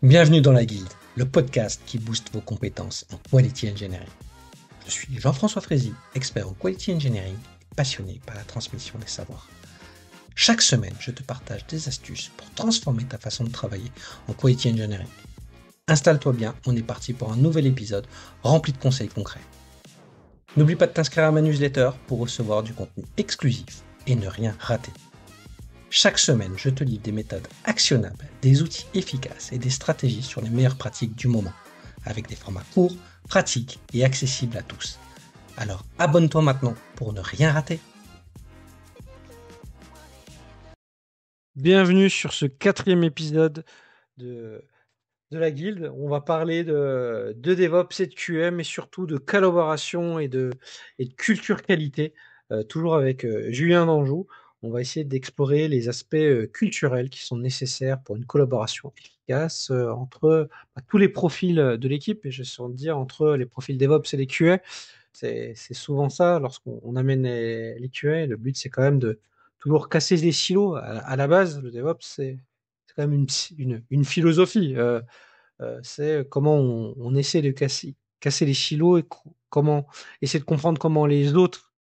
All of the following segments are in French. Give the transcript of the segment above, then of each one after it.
Bienvenue dans la Guilde, le podcast qui booste vos compétences en Quality Engineering. Je suis Jean-François Frézy, expert en Quality Engineering et passionné par la transmission des savoirs. Chaque semaine, je te partage des astuces pour transformer ta façon de travailler en Quality Engineering. Installe-toi bien, on est parti pour un nouvel épisode rempli de conseils concrets. N'oublie pas de t'inscrire à ma newsletter pour recevoir du contenu exclusif et ne rien rater. Chaque semaine, je te livre des méthodes actionnables, des outils efficaces et des stratégies sur les meilleures pratiques du moment, avec des formats courts, pratiques et accessibles à tous. Alors abonne-toi maintenant pour ne rien rater. Bienvenue sur ce 4e épisode de la Guilde. On va parler de DevOps et de QM et surtout de collaboration et de culture qualité, toujours avec Julien Danjou. On va essayer d'explorer les aspects culturels qui sont nécessaires pour une collaboration efficace entre tous les profils de l'équipe, et je sens dire entre les profils DevOps et les QA. C'est souvent ça, lorsqu'on amène les QA, le but c'est quand même de toujours casser les silos. À la base, le DevOps, c'est quand même une philosophie. C'est comment on essaie de casser les silos et comment essayer de comprendre comment les autres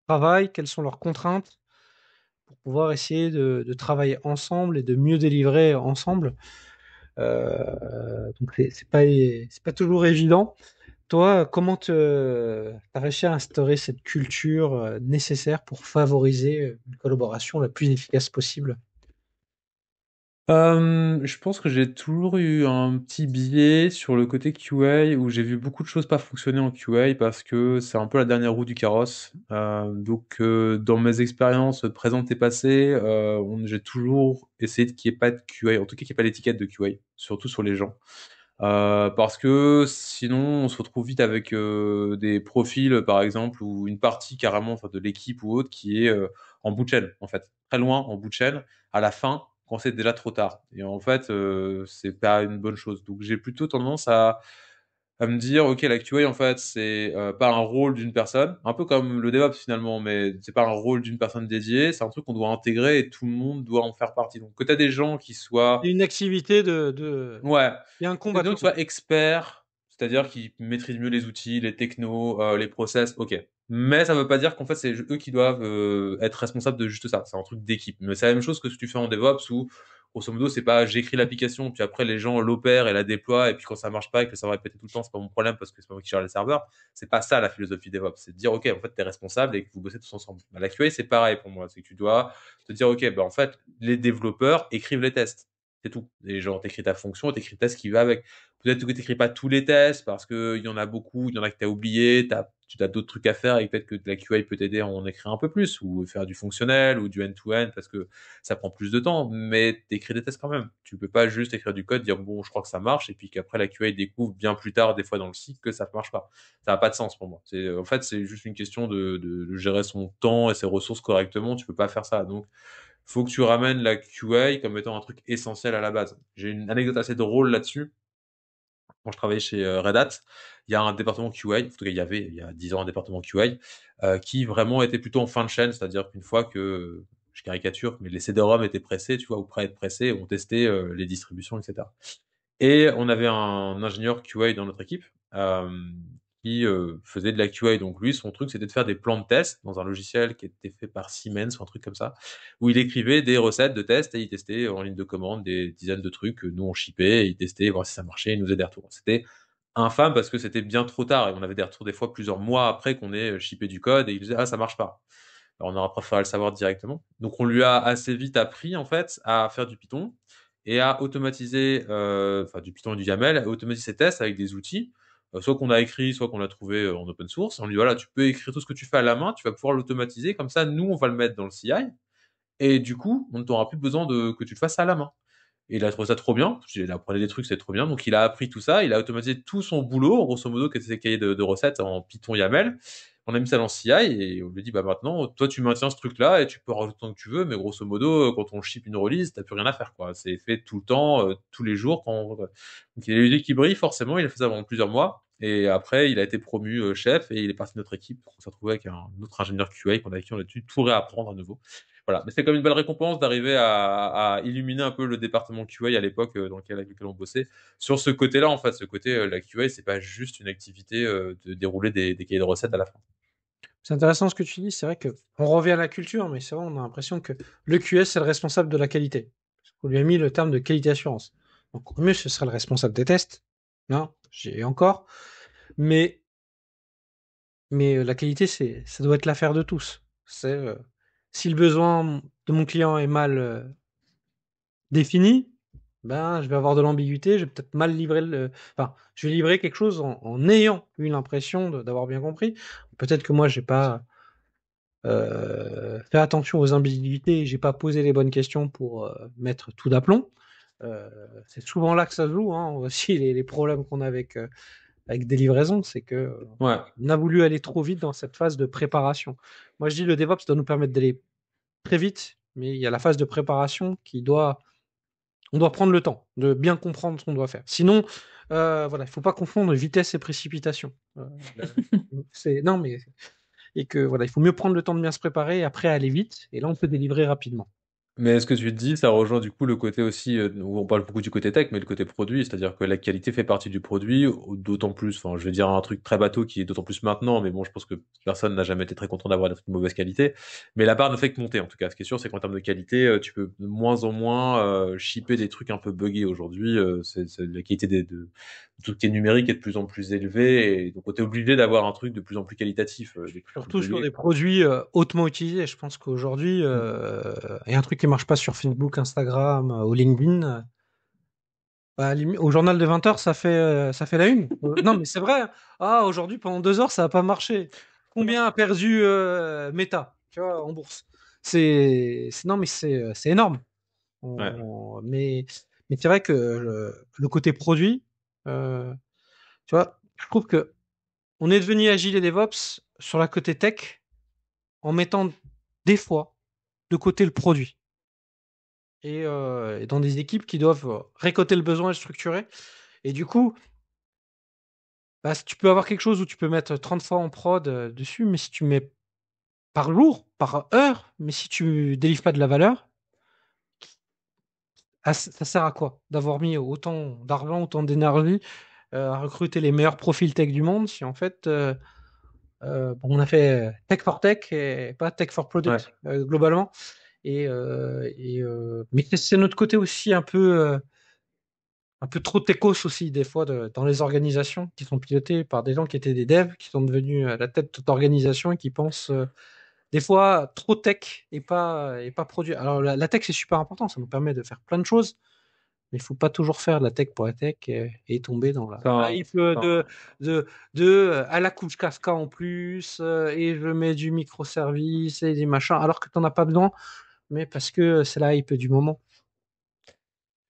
travaillent, quelles sont leurs contraintes, pour pouvoir essayer de travailler ensemble et de mieux délivrer ensemble. Donc c'est pas toujours évident. Toi, comment t'as réussi à instaurer cette culture nécessaire pour favoriser une collaboration la plus efficace possible? Je pense que j'ai toujours eu un petit biais sur le côté QA où j'ai vu beaucoup de choses pas fonctionner en QA parce que c'est un peu la dernière roue du carrosse. Dans mes expériences présentes et passées, j'ai toujours essayé qu'il n'y ait pas de QA, en tout cas qu'il n'y ait pas d'étiquette de QA, surtout sur les gens. Parce que sinon on se retrouve vite avec des profils par exemple ou une partie carrément enfin, de l'équipe ou autre qui est en bout de chaîne en fait, très loin en bout de chaîne à la fin quand c'est déjà trop tard et en fait c'est pas une bonne chose. Donc j'ai plutôt tendance à me dire ok, la QA en fait c'est pas un rôle d'une personne, un peu comme le DevOps finalement, mais c'est pas un rôle d'une personne dédiée, c'est un truc qu'on doit intégrer et tout le monde doit en faire partie. Donc que tu as des gens qui C'est soient une activité de... ouais, Il y a un des gens combattant. qui soient experts, c'est-à-dire qui maîtrisent mieux les outils, les technos, les process, ok. Mais ça veut pas dire qu'en fait c'est eux qui doivent être responsables de juste ça. C'est un truc d'équipe. Mais c'est la même chose que ce que tu fais en DevOps où grosso modo c'est pas j'écris l'application puis après les gens l'opèrent et la déploient et puis quand ça marche pas et que ça va répéter tout le temps c'est pas mon problème parce que c'est pas moi qui gère les serveurs. C'est pas ça la philosophie DevOps. C'est de dire ok en fait t'es responsable et que vous bossez tous ensemble. Bah, la QA c'est pareil pour moi. C'est que tu dois te dire ok bah en fait les développeurs écrivent les tests. C'est tout. Et genre, t'écris ta fonction, t'écris le test qui va avec. Peut-être que t'écris pas tous les tests parce que il y en a beaucoup, il y en a que t'as oublié, tu as d'autres trucs à faire et peut-être que la QA peut t'aider à en écrire un peu plus ou faire du fonctionnel ou du end-to-end parce que ça prend plus de temps, mais t'écris des tests quand même. Tu peux pas juste écrire du code, dire bon, je crois que ça marche et puis qu'après la QA découvre bien plus tard, des fois dans le cycle, que ça marche pas. Ça n'a pas de sens pour moi. En fait, c'est juste une question de gérer son temps et ses ressources correctement. Tu peux pas faire ça. Donc, faut que tu ramènes la QA comme étant un truc essentiel à la base. J'ai une anecdote assez drôle là-dessus. Quand je travaillais chez Red Hat, il y a un département QA, en tout cas il y a 10 ans un département QA, qui vraiment était plutôt en fin de chaîne, c'est-à-dire qu'une fois que, je caricature, mais les CD-ROM étaient pressés, tu vois, ou prêts à être pressés, on testait les distributions, etc. Et on avait un ingénieur QA dans notre équipe euh, qui faisait de la QA. Donc lui, son truc, c'était de faire des plans de test dans un logiciel qui était fait par Siemens ou un truc comme ça, où il écrivait des recettes de test et il testait en ligne de commande des dizaines de trucs que nous on shippait et il testait, voir si ça marchait, il nous faisait des retours. C'était infâme parce que c'était bien trop tard et on avait des retours des fois plusieurs mois après qu'on ait shippé du code et il disait ah ça marche pas. Alors, on aurait préféré le savoir directement. Donc on lui a assez vite appris en fait à faire du Python et à automatiser, enfin du Python et du YAML, à automatiser ses tests avec des outils, soit qu'on a écrit, soit qu'on a trouvé en open source. On lui dit voilà, tu peux écrire tout ce que tu fais à la main, tu vas pouvoir l'automatiser, comme ça nous on va le mettre dans le CI et du coup on ne t'aura plus besoin de que tu le fasses à la main. Et il a trouvé ça trop bien. Il apprenait des trucs, c'est trop bien. Donc, il a appris tout ça. Il a automatisé tout son boulot, grosso modo, que c'était ses cahiers de recettes en Python YAML. On a mis ça dans CI et on lui dit, bah, maintenant, toi, tu maintiens ce truc-là et tu peux rajouter tant que tu veux. Mais grosso modo, quand on ship une release, t'as plus rien à faire, quoi. C'est fait tout le temps, tous les jours. Donc, il a eu l'équipe qui brille, forcément. Il a fait ça pendant plusieurs mois. Et après, il a été promu chef et il est parti de notre équipe. On s'est retrouvé avec un autre ingénieur QA avec qui on a dû tout réapprendre à nouveau. voilà. Mais c'est comme une belle récompense d'arriver à illuminer un peu le département QA à l'époque avec lequel on bossait. Sur ce côté-là, en fait, ce côté, la QA, c'est pas juste une activité de dérouler des cahiers de recettes à la fin. C'est intéressant ce que tu dis. C'est vrai que on revient à la culture, mais c'est vrai, on a l'impression que le QS, c'est le responsable de la qualité. On lui a mis le terme de qualité assurance. Donc, au mieux, ce serait le responsable des tests. Non, j'ai encore. Mais, mais la qualité, ça doit être l'affaire de tous. Si le besoin de mon client est mal défini, ben, je vais avoir de l'ambiguïté, je vais peut-être mal livrer enfin, je vais livrer quelque chose en ayant eu l'impression d'avoir bien compris. Peut-être que moi, j'ai pas fait attention aux ambiguïtés, j'ai pas posé les bonnes questions pour mettre tout d'aplomb. C'est souvent là que ça se joue, hein, aussi les problèmes qu'on a avec des livraisons, c'est que Ouais. on a voulu aller trop vite dans cette phase de préparation. Moi, je dis le DevOps doit nous permettre d'aller très vite, mais il y a la phase de préparation on doit prendre le temps de bien comprendre ce qu'on doit faire. Sinon, voilà, il faut pas confondre vitesse et précipitation. Non, mais et que voilà, il faut mieux prendre le temps de bien se préparer et après aller vite. Et là, on peut délivrer rapidement. Mais ce que tu te dis, ça rejoint du coup le côté aussi, où on parle beaucoup du côté tech, mais le côté produit, c'est-à-dire que la qualité fait partie du produit, d'autant plus, enfin, je vais dire un truc très bateau qui est d'autant plus maintenant, mais bon, je pense que personne n'a jamais été très content d'avoir des trucs de mauvaise qualité. Mais la barre ne fait que monter, en tout cas. Ce qui est sûr, c'est qu'en termes de qualité, tu peux de moins en moins shipper des trucs un peu buggés aujourd'hui. La qualité de tout ce qui est numérique est de plus en plus élevée, et donc on est obligé d'avoir un truc de plus en plus qualitatif, des trucs plus Surtout sur buggés, des quoi. produits hautement utilisés. Je pense qu'aujourd'hui, il y a un truc qui marche pas sur Facebook, Instagram ou LinkedIn. Bah, au journal de 20 heures, ça fait la une. Non, mais c'est vrai, hein. Ah, aujourd'hui, pendant 2 heures, ça n'a pas marché. Combien a perdu Meta, tu vois, en bourse? Non, mais c'est énorme. Ouais. Mais c'est vrai que le côté produit, euh, tu vois, je trouve que on est devenu agile et DevOps sur la côté tech en mettant des fois de côté le produit. Et dans des équipes qui doivent récolter le besoin et le structurer. Et du coup, bah, tu peux avoir quelque chose où tu peux mettre 30 fois en prod dessus, mais si tu mets par jour, par heure, mais si tu délivres pas de la valeur, ça sert à quoi d'avoir mis autant d'argent, autant d'énergie à recruter les meilleurs profils tech du monde si en fait bon, on a fait tech for tech et pas tech for Ouais. product globalement. Mais c'est notre côté aussi un peu trop techos aussi des fois dans les organisations qui sont pilotées par des gens qui étaient des devs, qui sont devenus à la tête d'organisations et qui pensent des fois trop tech et pas produit. Alors la tech c'est super important, ça nous permet de faire plein de choses, mais il faut pas toujours faire de la tech pour la tech et tomber dans la Ça, hype de, à la couche Kafka en plus et je mets du microservice et des machins alors que tu n'en as pas besoin, mais parce que c'est la hype du moment.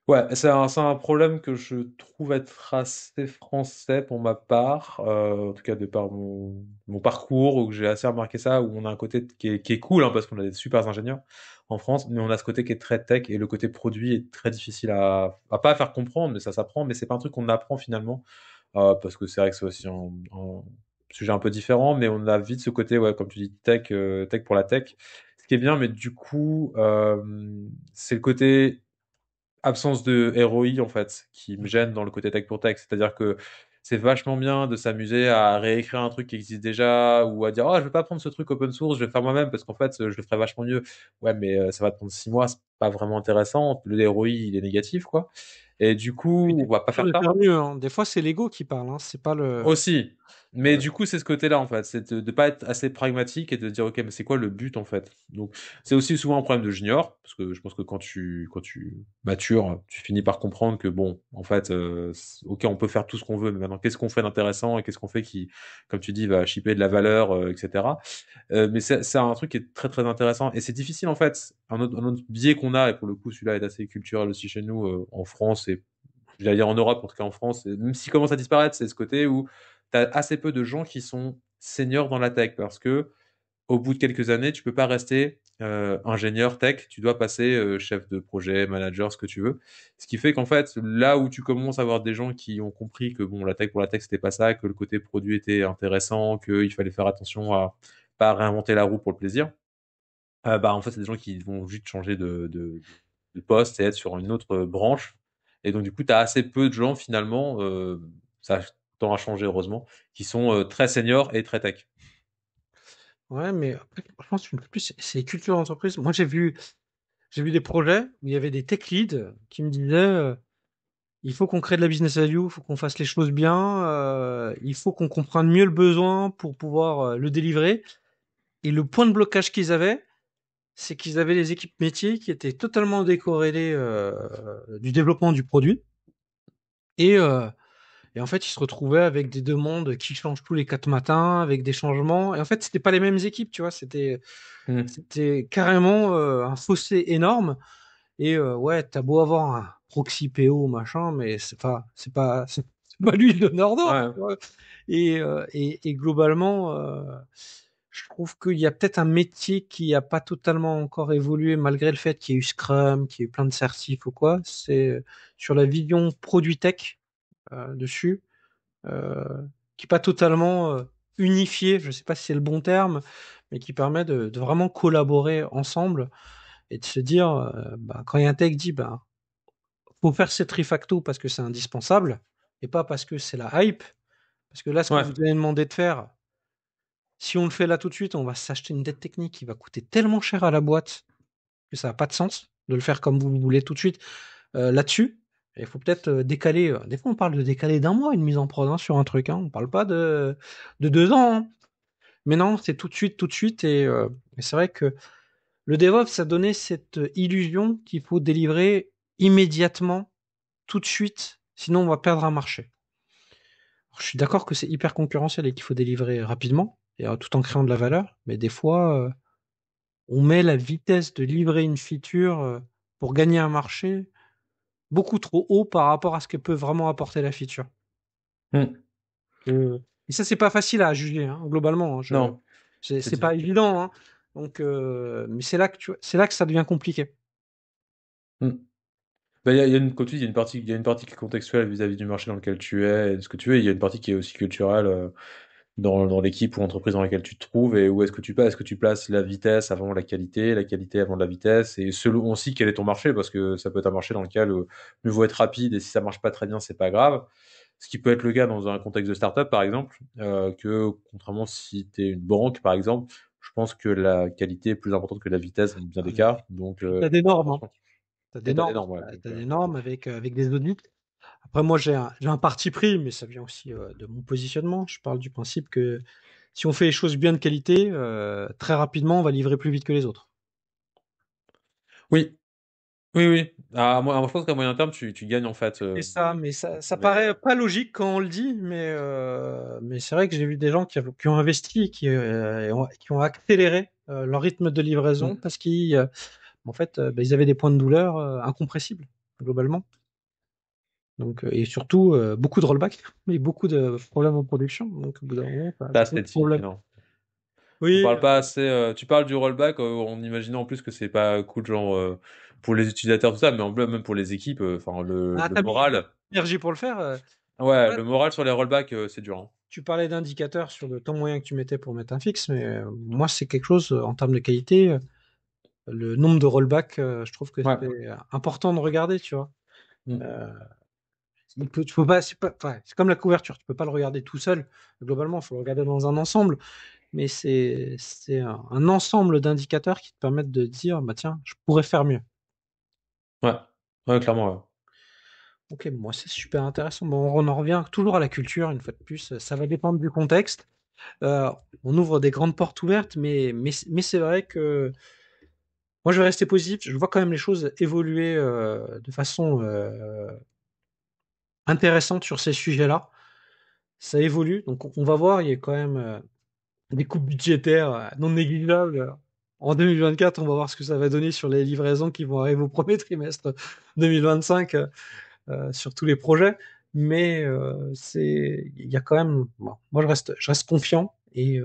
ouais, c'est un problème que je trouve être assez français pour ma part, en tout cas de par mon parcours, où j'ai assez remarqué ça, où on a un côté qui est cool, hein, parce qu'on a des super ingénieurs en France, mais on a ce côté qui est très tech, et le côté produit est très difficile à pas à faire comprendre, mais ça s'apprend, mais c'est pas un truc qu'on apprend finalement, parce que c'est vrai que c'est aussi un sujet un peu différent, mais on a vite ce côté, ouais, comme tu dis, tech pour la tech, ce qui est bien, mais du coup, c'est le côté absence de ROI en fait qui me gêne dans le côté tech pour tech. C'est-à-dire que c'est vachement bien de s'amuser à réécrire un truc qui existe déjà ou à dire oh je vais pas prendre ce truc open source, je vais le faire moi-même parce qu'en fait je le ferai vachement mieux. Ouais mais ça va te prendre 6 mois, c'est pas vraiment intéressant. Le ROI il est négatif quoi. Et du Oui, coup t'es on va pas sûr faire de ça. faire mieux, hein. Des fois, c'est l'ego qui parle, hein. C'est pas Aussi. Mais euh, du coup, c'est ce côté-là, en fait. C'est de pas être assez pragmatique et de dire, OK, mais c'est quoi le but, en fait? Donc, c'est aussi souvent un problème de junior, parce que je pense que quand tu matures, tu finis par comprendre que, bon, en fait, OK, on peut faire tout ce qu'on veut, mais maintenant, qu'est-ce qu'on fait d'intéressant et qu'est-ce qu'on fait qui, comme tu dis, va shipper de la valeur, etc. Mais c'est un truc qui est très, très intéressant. Et c'est difficile, en fait. Un autre biais qu'on a, et pour le coup, celui-là est assez culturel aussi chez nous, en France et j'allais dire en Europe, en tout cas en France, même s'il commence à disparaître, c'est ce côté où tu as assez peu de gens qui sont seniors dans la tech parce que au bout de quelques années, tu peux pas rester ingénieur tech, tu dois passer chef de projet, manager, ce que tu veux. Ce qui fait qu'en fait, là où tu commences à avoir des gens qui ont compris que bon, la tech pour la tech, c'était pas ça, que le côté produit était intéressant, qu'il fallait faire attention à pas réinventer la roue pour le plaisir, En fait, c'est des gens qui vont juste changer de poste et être sur une autre branche. Et donc, du coup, tu as assez peu de gens, finalement, ça tend à changer, heureusement, qui sont très seniors et très tech. Ouais, mais après, je pense que plus, c'est culture d'entreprise. Moi, j'ai vu des projets où il y avait des tech leads qui me disaient il faut qu'on crée de la business value, il faut qu'on fasse les choses bien, il faut qu'on comprenne mieux le besoin pour pouvoir le délivrer. Et le point de blocage qu'ils avaient, c'est qu'ils avaient des équipes métiers qui étaient totalement décorrélées du développement du produit. Et, euh, et en fait, ils se retrouvaient avec des demandes qui changent tous les 4 matins, avec des changements. Et en fait, c'était pas les mêmes équipes, tu vois. Mhm. C'était carrément un fossé énorme. Et ouais, t'as beau avoir un proxy PO, machin, mais c'est pas l'huile de Nordor, Ouais, tu vois. Et globalement, je trouve qu'il y a peut-être un métier qui n'a pas totalement encore évolué, malgré le fait qu'il y ait eu Scrum, qu'il y ait eu plein de certifs ou quoi. C'est sur la vision produit tech dessus, euh, qui n'est pas totalement unifié, je ne sais pas si c'est le bon terme, mais qui permet de vraiment collaborer ensemble et de se dire, quand il y a un tech dit, faut faire cette refacto parce que c'est indispensable et pas parce que c'est la hype. Parce que là, ce que ouais, vous avez demandé de faire, si on le fait là tout de suite, on va s'acheter une dette technique qui va coûter tellement cher à la boîte que ça n'a pas de sens de le faire comme vous le voulez tout de suite là-dessus. Il faut peut-être décaler. Des fois, on parle de décaler d'un mois une mise en prod hein, sur un truc. Hein. On ne parle pas de 2 ans. Hein. Mais non, c'est tout de suite, tout de suite. Et c'est vrai que le DevOps, ça donnait cette illusion qu'il faut délivrer immédiatement, tout de suite, sinon on va perdre un marché. Alors, je suis d'accord que c'est hyper concurrentiel et qu'il faut délivrer rapidement, et, tout en créant de la valeur, mais des fois, on met la vitesse de livrer une feature pour gagner un marché beaucoup trop haut par rapport à ce que peut vraiment apporter la feature. Mhm. Et ça, c'est pas facile à juger, hein, globalement. Hein, Non, c'est c'est pas difficile. évident. Hein. Donc, mais c'est là que c'est là que ça devient compliqué. Mhm. Il y a une, comme tu dis, il y a une partie qui est contextuelle vis-à-vis du marché dans lequel tu es et de ce que tu es. Il y a une partie qui est aussi culturelle dans l'équipe ou l'entreprise dans laquelle tu te trouves et où est-ce que tu places. Est-ce que tu places la vitesse avant la qualité avant la vitesse et selon aussi quel est ton marché parce que ça peut être un marché dans lequel mieux vaut être rapide et si ça marche pas très bien, c'est pas grave. Ce qui peut être le cas dans un contexte de startup, par exemple, que contrairement si tu es une banque, par exemple, je pense que la qualité est plus importante que la vitesse dans bien Ah, des mais cas. Donc, puis t'as des normes. Hein. attention. T'as des Et t'as normes. des normes, ouais. Donc, T'as des normes avec des audits. Après, moi, j'ai un parti pris, mais ça vient aussi de mon positionnement. Je parle du principe que si on fait les choses bien de qualité, très rapidement, on va livrer plus vite que les autres. oui, oui, oui. Moi, je pense qu'à moyen terme, tu gagnes en fait. C'est ça, mais ça Mais paraît pas logique quand on le dit, mais c'est vrai que j'ai vu des gens qui ont investi et qui ont accéléré leur rythme de livraison mm, parce en fait, ils avaient des points de douleur incompressibles, globalement. Donc, et surtout, beaucoup de rollback et beaucoup de problèmes en production. Donc, au bout d'un moment, ça, t'as c'est d'autres typique, problèmes. non. On Oui, parle pas assez. Tu parles du rollback en imaginant en plus que c'est pas cool, genre pour les utilisateurs tout ça, mais en plus même pour les équipes. Enfin, le t'as mis moral. l'énergie pour le faire. Ouais, Ouais, le moral sur les rollbacks, c'est dur. Hein. tu parlais d'indicateurs sur le temps moyen que tu mettais pour mettre un fixe, mais moi, c'est quelque chose en termes de qualité. Le nombre de rollbacks, je trouve que Ouais. c'est important de regarder, tu vois. Mm. Euh, tu peux pas, c'est comme la couverture, tu peux pas le regarder tout seul. Globalement, il faut le regarder dans un ensemble, mais c'est un ensemble d'indicateurs qui te permettent de dire, bah tiens, je pourrais faire mieux. Ouais. Ouais, clairement. Ouais. Ok, moi c'est super intéressant. Bon, on en revient toujours à la culture, une fois de plus. Ça va dépendre du contexte. Euh, on ouvre des grandes portes ouvertes, mais c'est vrai que moi je vais rester positif. Je vois quand même les choses évoluer de façon intéressante sur ces sujets-là. Ça évolue, donc on va voir. Il y a quand même des coupes budgétaires non négligeables. En 2024, on va voir ce que ça va donner sur les livraisons qui vont arriver au premier trimestre 2025. Sur tous les projets. Mais il y a quand même, bon, moi je reste confiant et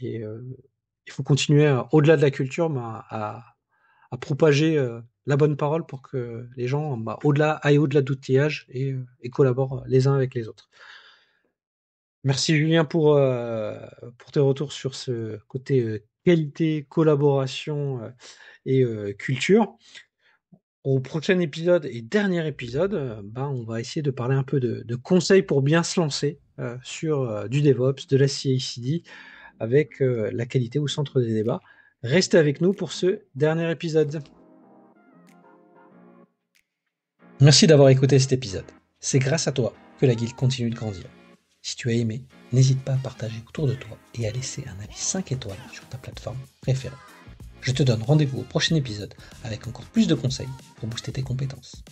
il faut continuer au-delà de la culture, à propager la bonne parole pour que les gens aillent au-delà d'outillage et collaborent les uns avec les autres. Merci Julien pour tes retours sur ce côté qualité, collaboration et culture. Au prochain épisode et dernier épisode, on va essayer de parler un peu de conseils pour bien se lancer sur du DevOps, de la CI/CD, avec la qualité au centre des débats. Restez avec nous pour ce dernier épisode. Merci d'avoir écouté cet épisode. C'est grâce à toi que la guilde continue de grandir. Si tu as aimé, n'hésite pas à partager autour de toi et à laisser un avis 5 étoiles sur ta plateforme préférée. Je te donne rendez-vous au prochain épisode avec encore plus de conseils pour booster tes compétences.